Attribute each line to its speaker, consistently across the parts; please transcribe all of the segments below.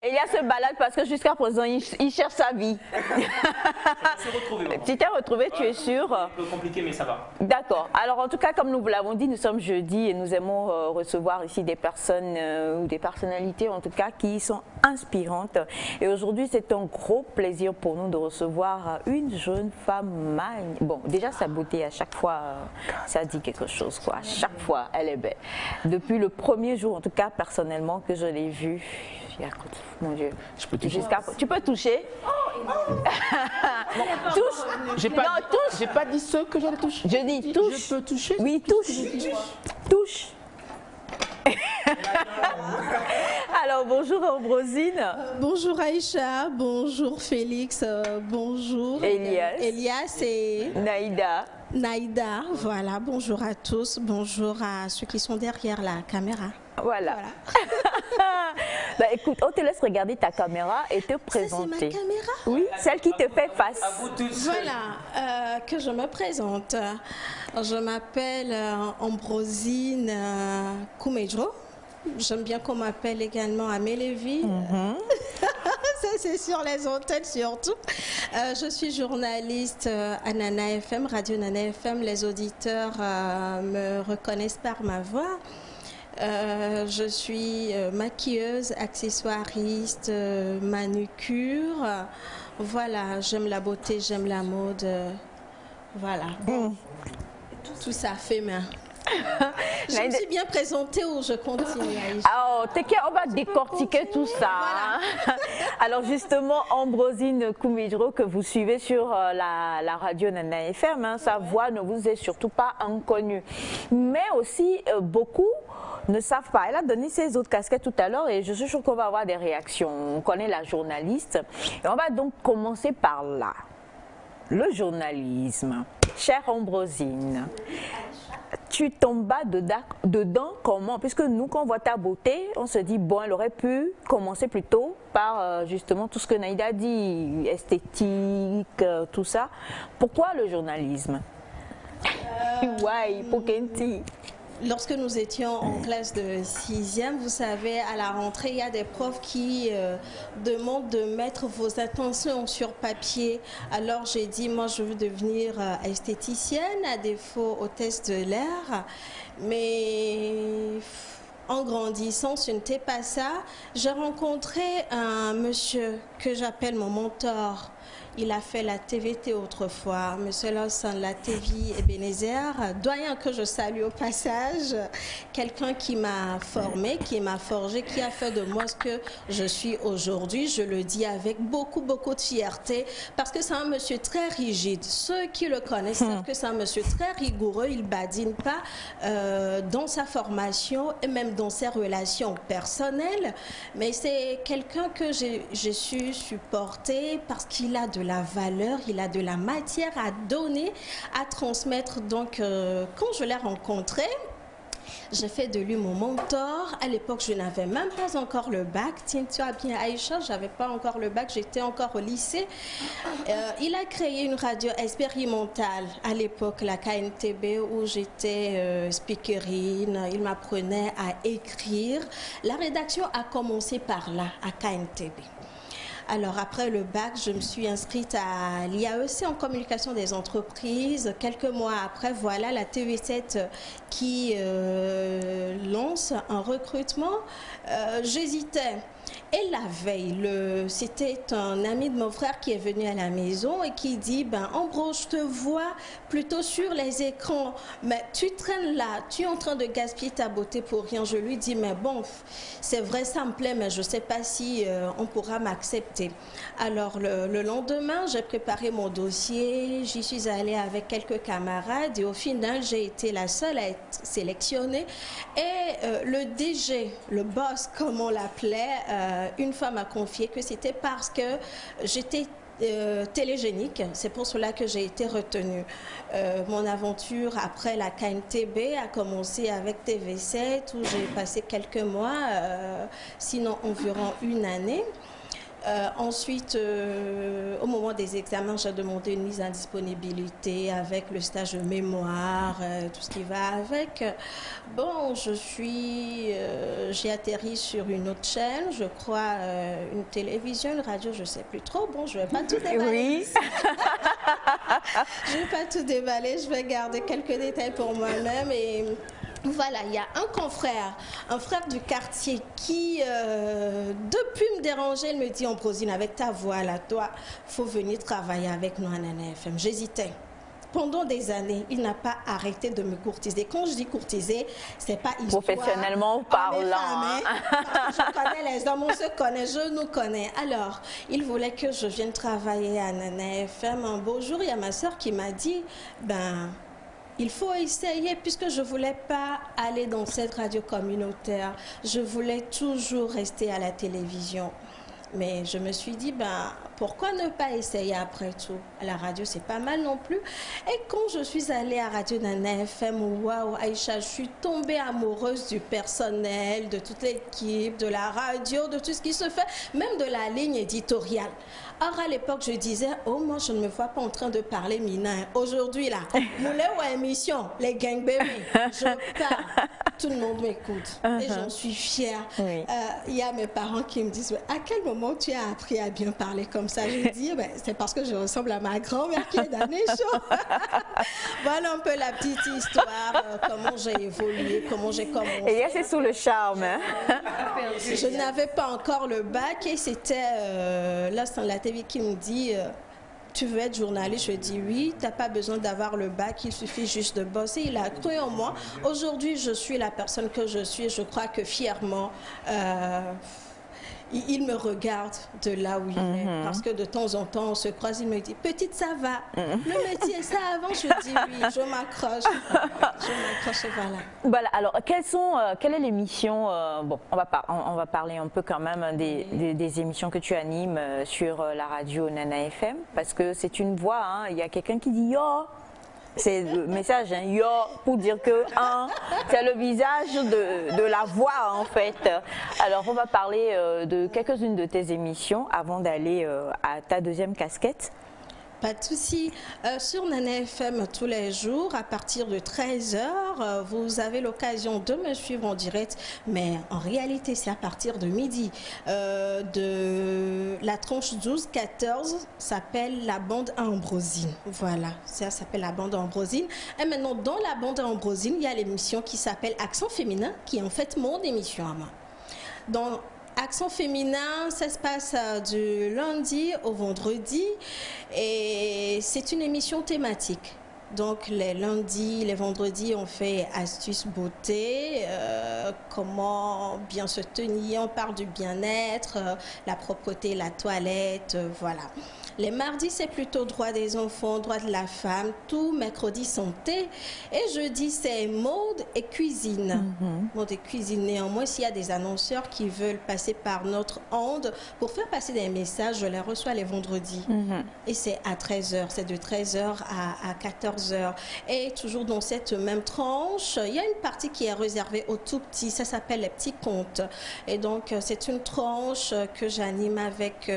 Speaker 1: Elias se balade parce que jusqu'à présent, il cherche sa vie. Tu t'es retrouvé, tu es sûr?
Speaker 2: Un peu compliqué, mais ça va.
Speaker 1: D'accord. Alors, en tout cas, comme nous vous l'avons dit, nous sommes jeudi et nous aimons recevoir ici des personnes ou des personnalités, en tout cas, qui sont inspirantes. Et aujourd'hui, c'est un gros plaisir pour nous de recevoir une jeune femme magnifique. Bon, déjà, sa beauté, à chaque fois, ça dit quelque chose, quoi. À chaque fois, elle est belle. Depuis le premier jour, en tout cas, personnellement, que je l'ai vue, mon Dieu.
Speaker 3: Je peux toucher.
Speaker 1: Tu peux toucher. Touche.
Speaker 3: J'ai pas dit ce que j'allais toucher.
Speaker 1: Je dis touche.
Speaker 3: Je peux toucher.
Speaker 1: Oui, touche. Touche. Alors, bonjour Ambrosine.
Speaker 4: Bonjour Aïcha, bonjour Félix, bonjour Elias et Naïda. Voilà, bonjour à tous, bonjour à ceux qui sont derrière la caméra.
Speaker 1: Voilà. Bah, écoute, on te laisse regarder ta caméra et te présenter.
Speaker 4: C'est ma caméra?
Speaker 1: Oui, celle qui te fait face.
Speaker 2: À vous tous.
Speaker 4: Voilà, que je me présente. Je m'appelle Ambrosine Koumedjo. J'aime bien qu'on m'appelle également Amélévi. Ça, c'est sur les antennes surtout. Je suis journaliste à Nana FM, Radio Nana FM. Les auditeurs me reconnaissent par ma voix. Je suis maquilleuse, accessoiriste, manucure. Voilà, j'aime la beauté, j'aime la mode. Voilà. Tout ça fait main. Je me suis bien présentée ou je continue?
Speaker 1: Alors, t'inquiète, on va décortiquer tout ça.
Speaker 4: Voilà.
Speaker 1: Alors justement, Ambrosine Koumedjo, que vous suivez sur la radio Nana FM, hein, sa voix ne vous est surtout pas inconnue. Mais aussi, beaucoup ne savent pas. Elle a donné ses autres casquettes tout à l'heure et je suis sûre qu'on va avoir des réactions. On connaît la journaliste. Et on va donc commencer par là. Le journalisme. Chère Ambrosine, tu tombes dedans comment? Puisque nous, quand on voit ta beauté, on se dit, bon, elle aurait pu commencer plutôt par justement tout ce que Naïda a dit, esthétique, tout ça. Pourquoi le journalisme? Ouais, pour Kenti.
Speaker 4: Lorsque nous étions en classe de 6e, vous savez, à la rentrée, il y a des profs qui demandent de mettre vos intentions sur papier. Alors j'ai dit, moi je veux devenir esthéticienne, à défaut hôtesse de l'air. Mais en grandissant, ce n'était pas ça. J'ai rencontré un monsieur que j'appelle mon mentor. Il a fait la TVT autrefois, monsieur Lawson, la TV Ebenezer, doyen que je salue au passage, quelqu'un qui m'a formé, qui m'a forgé, qui a fait de moi ce que je suis aujourd'hui. Je le dis avec beaucoup de fierté, parce que c'est un monsieur très rigide. Ceux qui le connaissent savent que c'est un monsieur très rigoureux, il badine pas dans sa formation et même dans ses relations personnelles, mais c'est quelqu'un que j'ai su supporter parce qu'il a de la valeur, il a de la matière à donner, à transmettre. Donc, quand je l'ai rencontré, j'ai fait de lui mon mentor. À l'époque, je n'avais même pas encore le bac. Tiens, tu as bien Aïcha, je n'avais pas encore le bac, j'étais encore au lycée. Il a créé une radio expérimentale à l'époque, la KNTB, où j'étais speakerine. Il m'apprenait à écrire. La rédaction a commencé par là, à KNTB. Alors après le bac, je me suis inscrite à l'IAEC en communication des entreprises. Quelques mois après, voilà la TV7 qui lance un recrutement. J'hésitais. Et la veille, c'était un ami de mon frère qui est venu à la maison et qui dit, ben Ambroise, je te vois plutôt sur les écrans, mais tu traînes là, tu es en train de gaspiller ta beauté pour rien. Je lui dis, mais bon, c'est vrai, ça me plaît, mais je ne sais pas si on pourra m'accepter. Alors le lendemain, j'ai préparé mon dossier, j'y suis allée avec quelques camarades et au final, j'ai été la seule à être sélectionnée. Et le DG, le boss, comme on l'appelait, une fois m'a confié que c'était parce que j'étais télégénique, c'est pour cela que j'ai été retenue. Mon aventure après la KNTB a commencé avec TV7 où j'ai passé quelques mois, sinon environ une année. Ensuite, au moment des examens, j'ai demandé une mise en disponibilité avec le stage de mémoire, tout ce qui va avec. Bon, j'ai atterri sur une autre chaîne, je crois, une télévision, une radio, je ne sais plus trop. Bon, je ne vais pas tout déballer.
Speaker 1: Oui.
Speaker 4: Je ne vais pas tout déballer, je vais garder quelques détails pour moi-même. Et voilà, il y a un confrère, un frère du quartier qui, depuis me déranger, il me dit: Ambrosine, avec ta voix là, toi, il faut venir travailler avec nous à Nana FM. J'hésitais. Pendant des années, il n'a pas arrêté de me courtiser. Quand je dis courtiser, c'est pas histoire.
Speaker 1: Professionnellement parlant.
Speaker 4: Je connais les hommes, on se connaît, je nous connais. Alors, il voulait que je vienne travailler à Nana FM. Un beau jour, il y a ma soeur qui m'a dit: ben, il faut essayer, puisque je ne voulais pas aller dans cette radio communautaire. Je voulais toujours rester à la télévision. Mais je me suis dit, ben, pourquoi ne pas essayer après tout? À la radio, c'est pas mal non plus. Et quand je suis allée à Radio Nana FM, waouh, Aïcha, je suis tombée amoureuse du personnel, de toute l'équipe, de la radio, de tout ce qui se fait, même de la ligne éditoriale. Or, à l'époque, je disais: oh, moi, je ne me vois pas en train de parler mina. Aujourd'hui, là, moulé ou émission, les gang baby, je parle, tout le monde m'écoute. Et j'en suis fière.
Speaker 1: Oui.
Speaker 4: Y a mes parents qui me disent: à quel moment tu as appris à bien parler comme ça? Je dis: ben, c'est parce que je ressemble à ma grand-mère qui est d'année chaud. Voilà un peu la petite histoire, comment j'ai évolué, comment j'ai commencé.
Speaker 1: Et c'est sous le charme. Hein?
Speaker 4: Je n'avais pas encore le bac et c'était là, c'est la TV qui me dit: tu veux être journaliste? Je dis oui. Tu n'as pas besoin d'avoir le bac, il suffit juste de bosser. Il a cru en moi. Aujourd'hui, je suis la personne que je suis. Je crois que fièrement, il me regarde de là où il est. Parce que de temps en temps, on se croise, il me dit: petite, ça va. Le métier, ça avance. Je dis oui, je m'accroche. Je m'accroche et voilà.
Speaker 1: Voilà, alors quelle est l'émission bon, on va parler un peu quand même des émissions que tu animes sur la radio Nana FM, parce que c'est une voix, hein, il y a quelqu'un qui dit yo. C'est le message, hein, yo, pour dire que c'est le visage de la voix en fait. Alors on va parler de quelques-unes de tes émissions avant d'aller à ta deuxième casquette.
Speaker 4: Pas de souci. Sur Nana FM tous les jours à partir de 13h, vous avez l'occasion de me suivre en direct, mais en réalité c'est à partir de midi. De la tranche 12-14 s'appelle la bande à Ambrosine. Voilà, ça s'appelle la bande à Ambrosine. Et maintenant dans la bande à Ambrosine, il y a l'émission qui s'appelle Accent féminin, qui est en fait mon émission à moi. Dans Accent féminin, ça se passe du lundi au vendredi et c'est une émission thématique. Donc les lundis, les vendredis, on fait astuces beauté, comment bien se tenir, on parle du bien-être, la propreté, la toilette, voilà. Les mardis, c'est plutôt droit des enfants, droit de la femme, tout. Mercredi, santé. Et jeudi, c'est mode et cuisine. Mode et cuisine. Néanmoins, s'il y a des annonceurs qui veulent passer par notre onde pour faire passer des messages, je les reçois les vendredis. Et c'est à 13h. C'est de 13h à 14h. Et toujours dans cette même tranche, il y a une partie qui est réservée aux tout petits. Ça s'appelle les petits contes. Et donc, c'est une tranche que j'anime avec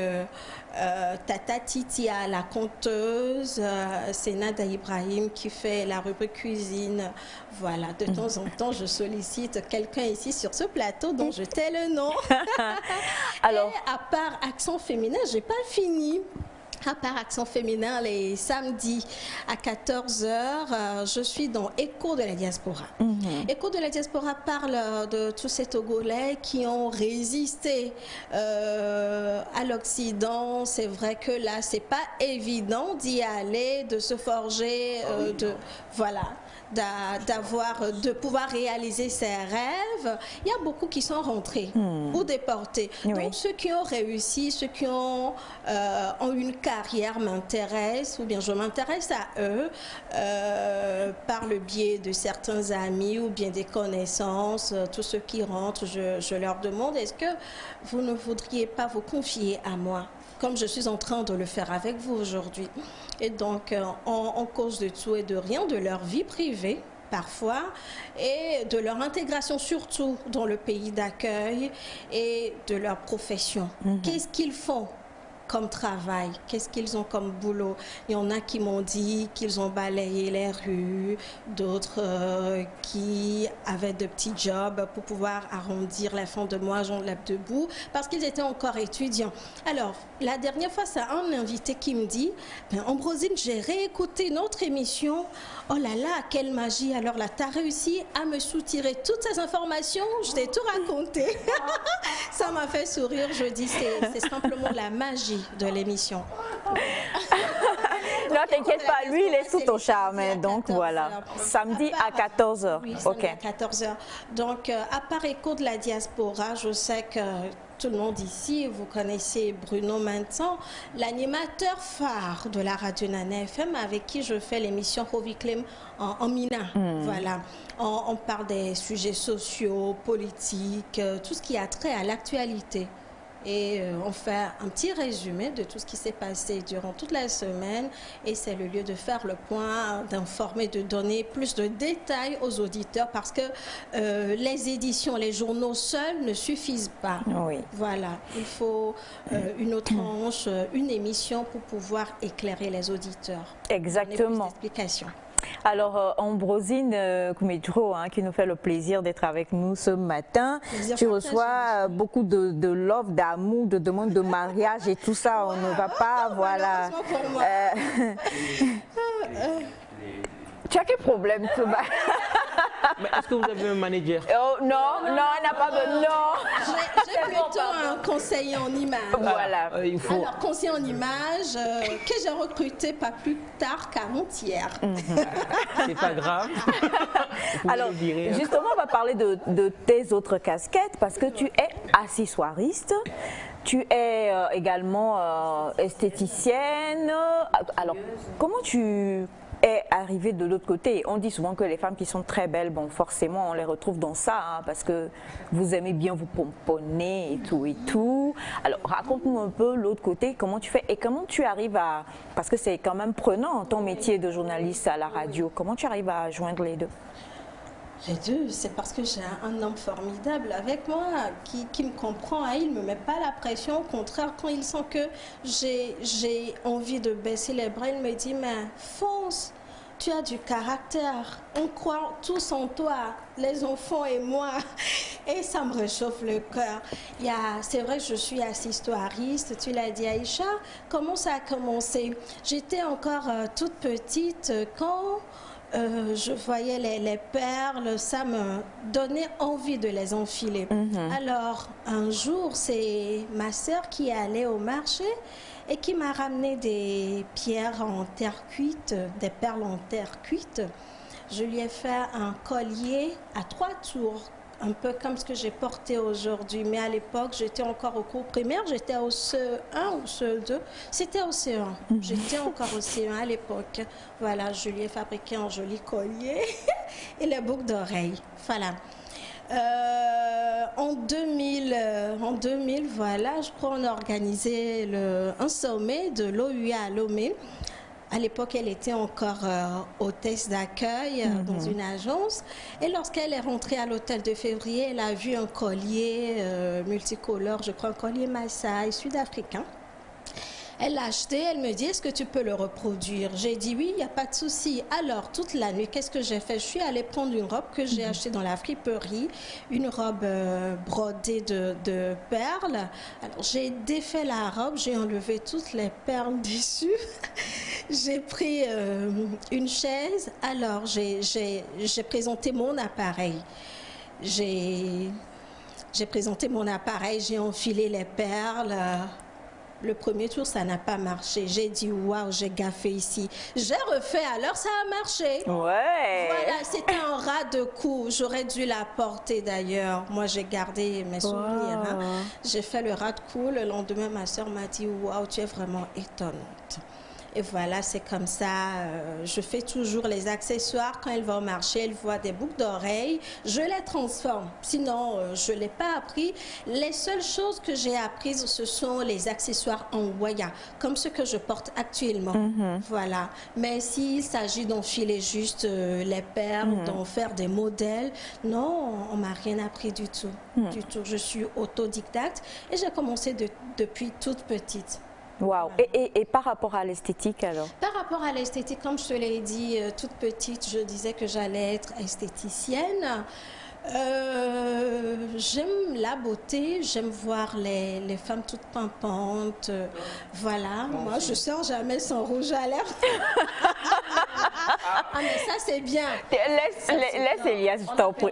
Speaker 4: Tata Titia, la conteuse, c'est Nada Ibrahim qui fait la rubrique cuisine. Voilà, de temps en temps, je sollicite quelqu'un ici sur ce plateau dont je tais le nom. Alors, et à part Accent féminin, j'ai pas fini. À part Accent féminin, les samedis à 14h, je suis dans Écho de la diaspora. Écho de la diaspora parle de tous ces Togolais qui ont résisté à l'Occident. C'est vrai que là, c'est pas évident d'y aller, de se forger, de pouvoir réaliser ses rêves. Il y a beaucoup qui sont rentrés ou déportés.
Speaker 1: Oui.
Speaker 4: Donc ceux qui ont réussi, ceux qui ont une carrière m'intéressent, ou bien je m'intéresse à eux par le biais de certains amis ou bien des connaissances. Tous ceux qui rentrent, je leur demande: est-ce que vous ne voudriez pas vous confier à moi, comme je suis en train de le faire avec vous aujourd'hui? Et donc, on cause de tout et de rien, de leur vie privée, parfois, et de leur intégration surtout dans le pays d'accueil et de leur profession. Qu'est-ce qu'ils font comme travail, qu'est-ce qu'ils ont comme boulot? Il y en a qui m'ont dit qu'ils ont balayé les rues, d'autres qui avaient de petits jobs pour pouvoir arrondir la fin de mois, jonglent debout, parce qu'ils étaient encore étudiants. Alors, la dernière fois, c'est un invité qui me dit, Ambrosine, j'ai réécouté notre émission, oh là là, quelle magie, alors là, tu as réussi à me soutirer toutes ces informations, je t'ai tout raconté. Ça m'a fait sourire, je dis, c'est simplement la magie de l'émission.
Speaker 1: Non, t'inquiète pas, lui, il est sous ton charme. Donc voilà, samedi à 14 h.
Speaker 4: Oui, samedi à 14 h. Donc, à part Écho de la diaspora, je sais que tout le monde ici, vous connaissez Bruno Maintenant, l'animateur phare de la radio Nana FM avec qui je fais l'émission Roviclem en Mina. Voilà. On parle des sujets sociaux, politiques, tout ce qui a trait à l'actualité. Et on fait un petit résumé de tout ce qui s'est passé durant toute la semaine. Et c'est le lieu de faire le point, d'informer, de donner plus de détails aux auditeurs parce que les éditions, les journaux seuls ne suffisent pas.
Speaker 1: Oui.
Speaker 4: Voilà, il faut une autre tranche, une émission pour pouvoir éclairer les auditeurs.
Speaker 1: Exactement.
Speaker 4: Explications.
Speaker 1: Alors, Ambrosine Koumedjro, qui nous fait le plaisir d'être avec nous ce matin. Tu reçois beaucoup de love, d'amour, de demandes de mariage et tout ça. On ne va pas, voilà. Tu as quel problème, Touba?
Speaker 3: Mais est-ce que vous avez un manager?
Speaker 1: Oh, non, non, elle n'a pas de... Non.
Speaker 4: J'ai plutôt un conseiller en image.
Speaker 1: Voilà.
Speaker 3: Il faut...
Speaker 4: Alors, conseiller en image que j'ai recruté pas plus tard qu'avant-hier.
Speaker 3: C'est pas grave.
Speaker 1: Alors, justement, on va parler de tes autres casquettes parce que tu es accessoiriste. Tu es également esthéticienne. Alors, comment tu est arrivée de l'autre côté? On dit souvent que les femmes qui sont très belles, bon, forcément, on les retrouve dans ça, parce que vous aimez bien vous pomponner et tout et tout. Alors, raconte-nous un peu l'autre côté, comment tu fais et comment tu arrives à... Parce que c'est quand même prenant, ton métier de journaliste à la radio. Comment tu arrives à joindre les deux?
Speaker 4: Les deux, c'est parce que j'ai un homme formidable avec moi qui me comprend. Il ne me met pas la pression. Au contraire, quand il sent que j'ai envie de baisser les bras, il me dit, mais fonce, tu as du caractère. On croit tous en toi, les enfants et moi. Et ça me réchauffe le cœur. C'est vrai que je suis assistoiriste, tu l'as dit Aïcha. Comment ça a commencé? J'étais encore toute petite quand... je voyais les perles, ça me donnait envie de les enfiler. Alors, un jour, c'est ma sœur qui allait au marché et qui m'a ramené des pierres en terre cuite, des perles en terre cuite. Je lui ai fait un collier à 3 tours, un peu comme ce que j'ai porté aujourd'hui. Mais à l'époque, j'étais encore au cours primaire, j'étais au CE1 ou CE2. C'était au CE1. J'étais encore au CE1 à l'époque. Voilà, je lui ai fabriqué un joli collier et les boucles d'oreilles. Voilà. En 2000, voilà, je crois on a organisé un sommet de l'OUA à Lomé. À l'époque, elle était encore hôtesse d'accueil dans une agence. Et lorsqu'elle est rentrée à l'hôtel de Février, elle a vu un collier multicolore, je crois un collier Maasai sud-africain. Elle l'a acheté, elle me dit, est-ce que tu peux le reproduire? J'ai dit oui, il n'y a pas de souci. Alors, toute la nuit, qu'est-ce que j'ai fait? Je suis allée prendre une robe que j'ai achetée dans la friperie, une robe brodée de perles. Alors, j'ai défait la robe, j'ai enlevé toutes les perles dessus. J'ai pris une chaise. Alors, j'ai présenté mon appareil. J'ai présenté mon appareil, j'ai enfilé les perles. Le premier tour, ça n'a pas marché. J'ai dit, waouh, j'ai gaffé ici. J'ai refait, alors ça a marché.
Speaker 1: Ouais.
Speaker 4: Voilà, c'était un ras de cou. J'aurais dû la porter d'ailleurs. Moi, j'ai gardé mes souvenirs. J'ai fait le ras de cou. Le lendemain, ma soeur m'a dit, waouh, tu es vraiment étonnante. Et voilà, c'est comme ça. Je fais toujours les accessoires. Quand elle va au marché, elle voit des boucles d'oreilles. Je les transforme. Sinon, je ne l'ai pas appris. Les seules choses que j'ai apprises, ce sont les accessoires en waya, comme ceux que je porte actuellement. Voilà. Mais s'il s'agit d'enfiler juste les perles, d'en faire des modèles, non, on m'a rien appris du tout. Du tout. Je suis autodidacte et j'ai commencé depuis toute petite.
Speaker 1: Waouh. Et par rapport à l'esthétique alors?
Speaker 4: Par rapport à l'esthétique, comme je te l'ai dit, toute petite, je disais que j'allais être esthéticienne. J'aime la beauté, j'aime voir les femmes toutes pimpantes. Voilà, moi je sors jamais sans rouge à lèvres. Ah mais ça c'est bien.
Speaker 1: Laisse Elias, je t'en prie.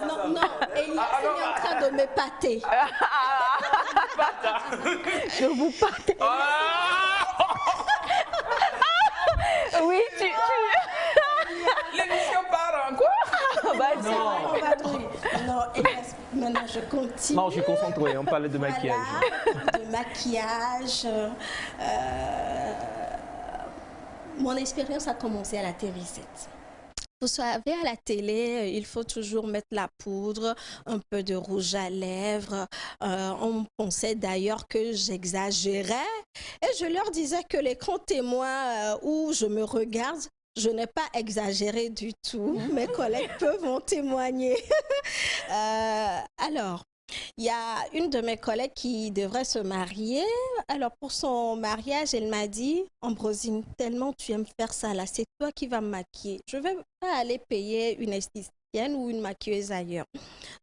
Speaker 4: Non, non, Elias il est en train de m'épater.
Speaker 1: Je vous pâte. Oui,
Speaker 3: L'émission part en quoi?
Speaker 4: Non, Elias, maintenant je continue.
Speaker 3: Non, je suis concentré, on parlait de maquillage.
Speaker 4: Voilà, de maquillage. Mon expérience a commencé à la TV7. Vous savez, à la télé, il faut toujours mettre la poudre, un peu de rouge à lèvres. On pensait d'ailleurs que j'exagérais. Et je leur disais que l'écran témoin où je me regarde, je n'ai pas exagéré du tout. Mes collègues peuvent en témoigner. Alors, il y a une de mes collègues qui devrait se marier. Alors, pour son mariage, elle m'a dit, Ambrosine, tellement tu aimes faire ça là, c'est toi qui vas me maquiller. Je ne vais pas aller payer une esthéticienne ou une maquilleuse ailleurs.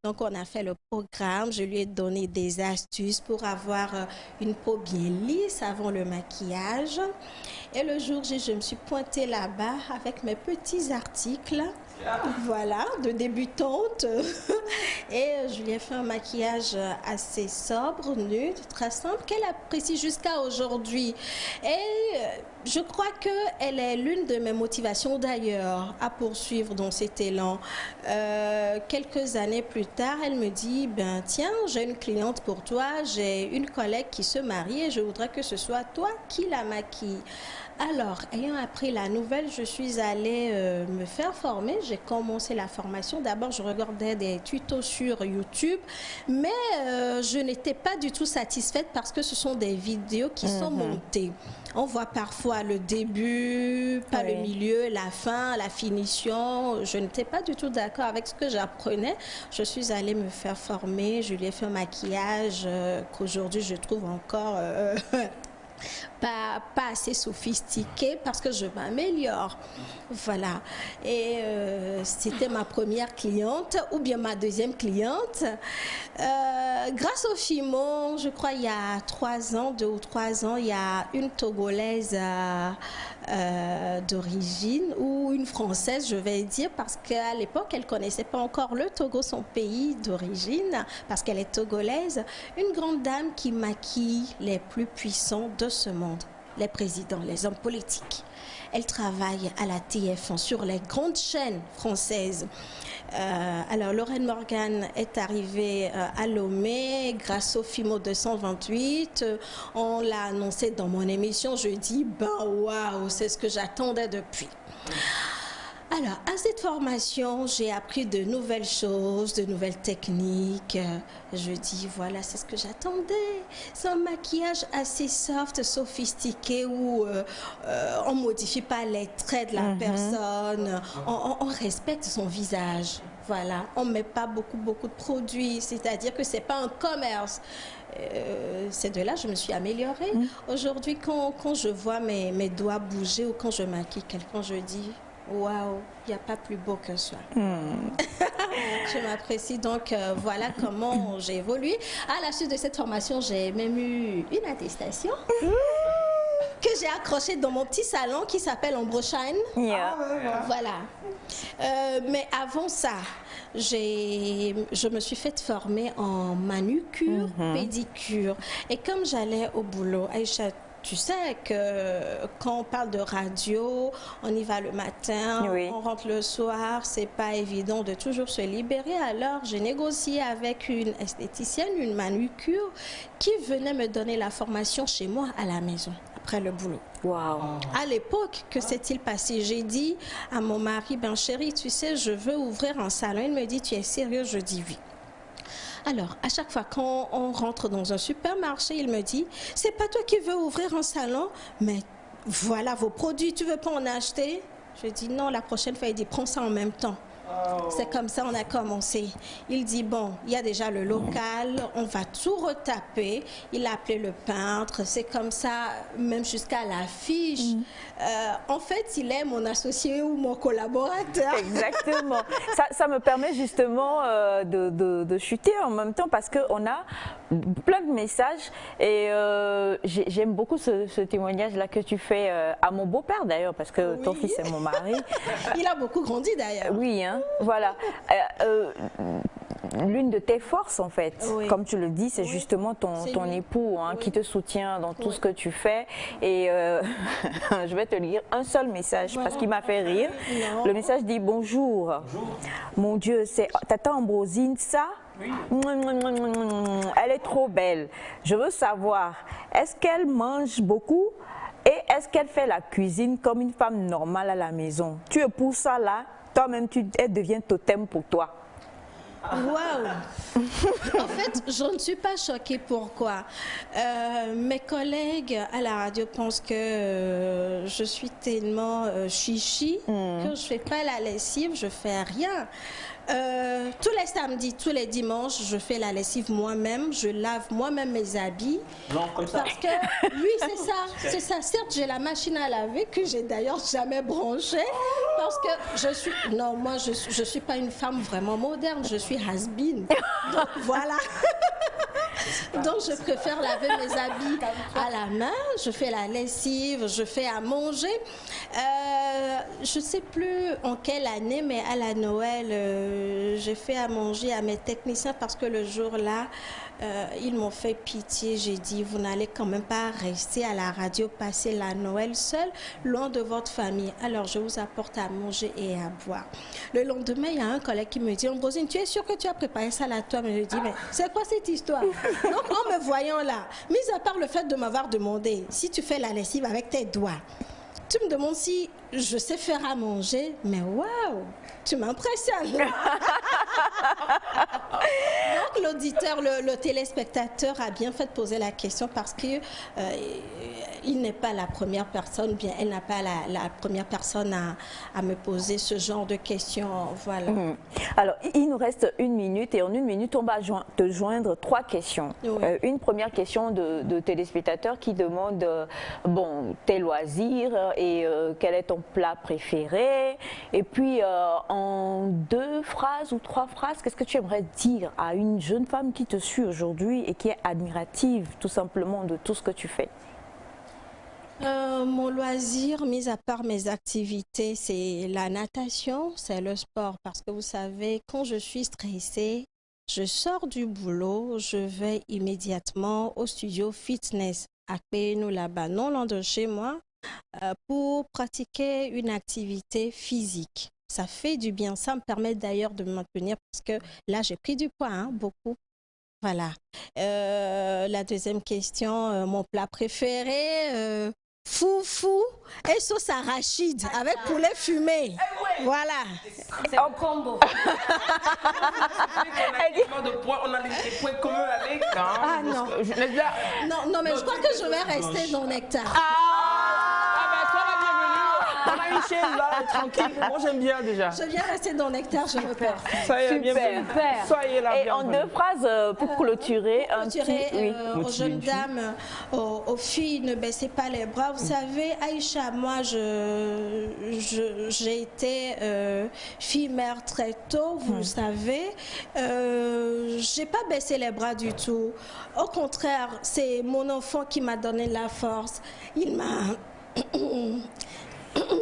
Speaker 4: Donc, on a fait le programme. Je lui ai donné des astuces pour avoir une peau bien lisse avant le maquillage. Et le jour J, je me suis pointée là-bas avec mes petits articles. Voilà, de débutante. Et je lui ai fait un maquillage assez sobre, nude, très simple, qu'elle apprécie jusqu'à aujourd'hui. Et je crois qu'elle est l'une de mes motivations d'ailleurs à poursuivre dans cet élan. Quelques années plus tard, elle me dit, ben tiens, j'ai une cliente pour toi, j'ai une collègue qui se marie et je voudrais que ce soit toi qui la maquille. Alors, ayant appris la nouvelle, je suis allée me faire former. J'ai commencé la formation. D'abord, je regardais des tutos sur YouTube, mais je n'étais pas du tout satisfaite parce que ce sont des vidéos qui sont montées. On voit parfois le début, pas le milieu, la fin, la finition. Je n'étais pas du tout d'accord avec ce que j'apprenais. Je suis allée me faire former. Je lui ai fait un maquillage qu'aujourd'hui, je trouve encore... pas assez sophistiqué parce que je m'améliore. Voilà. Et c'était ma première cliente ou bien ma deuxième cliente. Grâce au Fimon, je crois il y a 3 ans, 2 ou 3 ans, il y a une Togolaise d'origine ou une Française, je vais dire, parce qu'à l'époque, elle ne connaissait pas encore le Togo, son pays d'origine, parce qu'elle est togolaise. Une grande dame qui maquille les plus puissants de ce monde, les présidents, les hommes politiques. Elle travaille à la TF1 sur les grandes chaînes françaises. Alors, Lorraine Morgan est arrivée à Lomé grâce au FIMO 228. On l'a annoncé dans mon émission. Je dis, ben waouh, c'est ce que j'attendais depuis. Alors, à cette formation, j'ai appris de nouvelles choses, de nouvelles techniques. Je dis, voilà, c'est ce que j'attendais. C'est un maquillage assez soft, sophistiqué, où on ne modifie pas les traits de la personne, on respecte son visage. Voilà, on ne met pas beaucoup de produits, c'est-à-dire que ce n'est pas un commerce. C'est de là que je me suis améliorée. Aujourd'hui, quand je vois mes doigts bouger ou quand je maquille quelqu'un, je dis... Waouh, il n'y a pas plus beau que ça. Je m'apprécie. Donc, voilà comment j'ai évolué. À la suite de cette formation, j'ai même eu une attestation que j'ai accrochée dans mon petit salon qui s'appelle Ambroshine. Voilà. Mais avant ça, je me suis fait former en manucure, pédicure. Et comme j'allais au boulot, Aïcha, tu sais que quand on parle de radio, on y va le matin, on rentre le soir, c'est pas évident de toujours se libérer. Alors, j'ai négocié avec une esthéticienne, une manucure, qui venait me donner la formation chez moi à la maison. après le boulot.
Speaker 1: Waouh.
Speaker 4: À l'époque, que s'est-il passé? J'ai dit à mon mari, ben chérie, tu sais, je veux ouvrir un salon. Il me dit, tu es sérieux? Je dis oui. Alors, à chaque fois quand on rentre dans un supermarché, il me dit, c'est pas toi qui veux ouvrir un salon, mais voilà vos produits, tu veux pas en acheter? Je dis non, la prochaine fois, il dit, prends ça en même temps. C'est comme ça on a commencé. Il dit, bon, il y a déjà le local, on va tout retaper. Il a appelé le peintre, c'est comme ça, même jusqu'à l'affiche. En fait, il est mon associé ou mon collaborateur.
Speaker 1: Exactement. Ça me permet justement de chuter en même temps parce qu'on a plein de messages et j'aime beaucoup ce témoignage-là que tu fais à mon beau-père d'ailleurs parce que ton fils est mon mari.
Speaker 4: Il a beaucoup grandi d'ailleurs.
Speaker 1: Oui, hein, voilà. L'une de tes forces, en fait, comme tu le dis, c'est justement ton époux hein, qui te soutient dans tout ce que tu fais. Et je vais te lire un seul message parce qu'il m'a fait rire. Le message dit « Bonjour, mon Dieu, c'est Tata Ambrosine, ça ?» Oui. Elle est trop belle. Je veux savoir, est-ce qu'elle mange beaucoup et est-ce qu'elle fait la cuisine comme une femme normale à la maison? Tu es pour ça là, toi-même, elle devient totem pour toi.
Speaker 4: Waouh! En fait, je ne suis pas choquée. Pourquoi? Mes collègues à la radio pensent que je suis tellement chichi que je ne fais pas la lessive, je ne fais rien. Tous les samedis, tous les dimanches, je fais la lessive moi-même, je lave moi-même mes habits.
Speaker 3: Non, comme ça.
Speaker 4: Parce que, oui, c'est ça. Certes, j'ai la machine à laver que j'ai d'ailleurs jamais branchée parce que moi, je suis pas une femme vraiment moderne, je suis has-been. Donc, voilà. Donc, je préfère laver mes habits à la main, je fais la lessive, je fais à manger. Je ne sais plus en quelle année, mais à la Noël, j'ai fait à manger à mes techniciens parce que le jour-là, ils m'ont fait pitié. J'ai dit, vous n'allez quand même pas rester à la radio, passer la Noël seul, loin de votre famille. Alors, je vous apporte à manger et à boire. Le lendemain, il y a un collègue qui me dit, Ambrosine, tu es sûre que tu as préparé ça là, toi? Mais je dis, mais c'est quoi cette histoire? Donc, en me voyant là, mis à part le fait de m'avoir demandé si tu fais la lessive avec tes doigts, tu me demandes si je sais faire à manger, mais waouh, tu m'impressionnes. Donc l'auditeur, le téléspectateur a bien fait de poser la question parce que il n'est pas la première personne, bien elle n'a pas la première personne à me poser ce genre de questions. Voilà.
Speaker 1: Alors, il nous reste 1 minute et en 1 minute, on va te joindre 3 questions. Une première question de téléspectateur qui demande bon, tes loisirs et quel est ton plat préféré. Et puis, en 2 phrases ou 3 phrases, qu'est-ce que tu aimerais dire à une jeune femme qui te suit aujourd'hui et qui est admirative tout simplement de tout ce que tu fais?
Speaker 4: Mon loisir, mis à part mes activités, c'est la natation, c'est le sport. Parce que vous savez, quand je suis stressée, je sors du boulot, je vais immédiatement au studio fitness à Pénou là-bas, non loin de chez moi, pour pratiquer une activité physique. Ça fait du bien, ça me permet d'ailleurs de me maintenir parce que là j'ai pris du poids, hein, beaucoup. Voilà. La deuxième question, mon plat préféré, foufou et sauce arachide avec poulet fumé. Voilà.
Speaker 2: C'est un combo.
Speaker 3: On a des points communs avec.
Speaker 4: Ah non. Non, mais je crois que je vais rester dans Nectar.
Speaker 3: On a une chaise là, tranquille. Moi j'aime bien déjà.
Speaker 4: Je viens rester dans Nectar, je repars.
Speaker 3: Ça y est,
Speaker 1: Super.
Speaker 3: Soyez là.
Speaker 1: Et en 2 phrases pour cloturer,
Speaker 4: aux jeunes dames, aux filles, ne baissez pas les bras. Vous savez, Aïcha, moi j'ai été fille mère très tôt, vous le savez. J'ai pas baissé les bras du tout. Au contraire, c'est mon enfant qui m'a donné la force. Il m'a...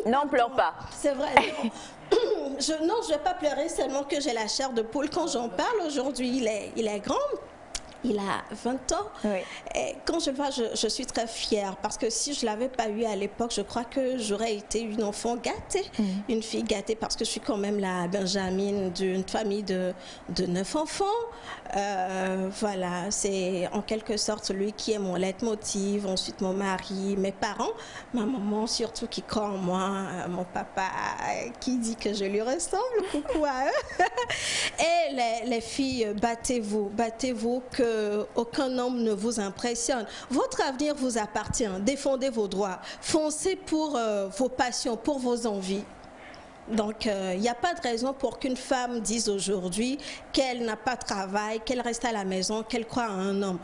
Speaker 1: Non, pleure pas.
Speaker 4: C'est vrai. Non, je ne vais pas pleurer, seulement que j'ai la chair de poule quand j'en parle aujourd'hui. Il est grand. Il a 20 ans.
Speaker 1: Oui.
Speaker 4: Et quand je le vois, je suis très fière parce que si je ne l'avais pas eu à l'époque, je crois que j'aurais été une enfant gâtée, une fille gâtée parce que je suis quand même la Benjamine d'une famille de 9 enfants. Voilà, c'est en quelque sorte lui qui est mon leitmotiv, ensuite mon mari, mes parents, ma maman surtout qui croit en moi, mon papa qui dit que je lui ressemble, coucou à eux. Et les filles, battez-vous, que aucun homme ne vous impressionne. Votre avenir vous appartient. Défendez vos droits. Foncez pour vos passions, pour vos envies. Donc, il n'y a pas de raison pour qu'une femme dise aujourd'hui qu'elle n'a pas de travail, qu'elle reste à la maison, qu'elle croit à un homme.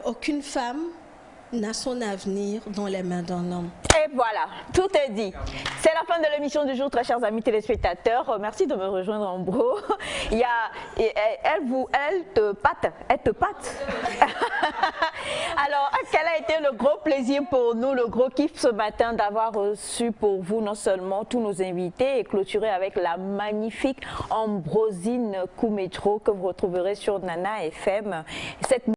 Speaker 4: Aucune femme n'a son avenir dans les mains d'un homme.
Speaker 1: Et voilà, tout est dit. C'est la fin de l'émission du jour, très chers amis téléspectateurs. Merci de me rejoindre en bro. Il y a, elle te pâte. Alors, quel a été le gros plaisir pour nous, le gros kiff ce matin d'avoir reçu pour vous non seulement tous nos invités et clôturer avec la magnifique Ambrosine Koumédro que vous retrouverez sur Nana FM.